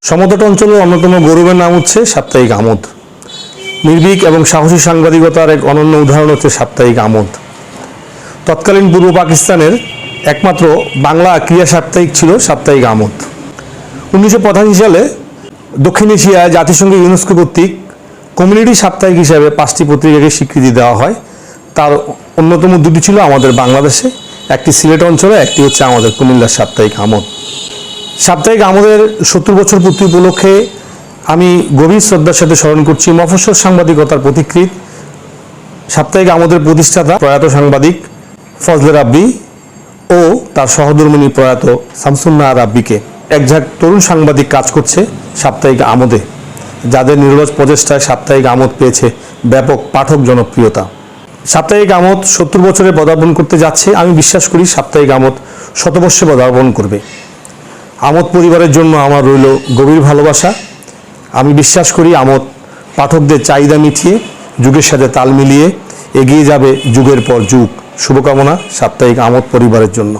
সমতট অঞ্চলের অন্যতম গৌরবের নাম হচ্ছে সাপ্তাহিক আমোদ। নির্ভীক এবং সাহসী সাংবাদিকতার এক অনন্য উদাহরণ হচ্ছে সাপ্তাহিক আমোদ। তৎকালীন পূর্ব পাকিস্তানের একমাত্র বাংলা ক্রীড়া সাপ্তাহিক ছিল সাপ্তাহিক আমোদ। 1985 সালে দক্ষিণ এশিয়ায় জাতিসংঘ ইউনেস্কো কর্তৃক কমিউনিটি সাপ্তাহিক হিসাবে 5টি পত্রিকাকে স্বীকৃতি দেওয়া হয়। তার অন্যতম দুটি ছিল আমাদের বাংলাদেশে, একটি সিলেট অঞ্চলে, একটি হচ্ছে আমাদের কুমিল্লার সাপ্তাহিক আমোদ। সাপ্তাহিক আমোদের 70 বছর পূর্তি উপলক্ষে আমি গভীর শ্রদ্ধার সাথে স্মরণ করছি মফস্বল সাংবাদিকতার পথিকৃৎ সাপ্তাহিক আমোদের প্রতিষ্ঠাতা প্রয়াত সাংবাদিক ফজলে রাব্বি ও তার সহধর্মিণী প্রয়াত শামসুন্নাহার রাব্বিকে। একঝাঁক তরুণ সাংবাদিক কাজ করছে সাপ্তাহিক আমোদে, যাদের নিরলস প্রচেষ্টায় সাপ্তাহিক আমোদ পেয়েছে ব্যাপক পাঠক জনপ্রিয়তা। সাপ্তাহিক আমোদ 70 বছরে পদার্পণ করতে যাচ্ছে। আমি বিশ্বাস করি সাপ্তাহিক আমোদ শতবর্ষে পদার্পণ করবে। আমোদ পরিবারের জন্য আমার রইল গভীর ভালোবাসা। আমি বিশ্বাস করি আমোদ পাঠকদের চাহিদা মিটিয়ে যুগের সাথে তাল মিলিয়ে এগিয়ে যাবে যুগের পর যুগ। শুভকামনা সাপ্তাহিক আমোদ পরিবারের জন্য।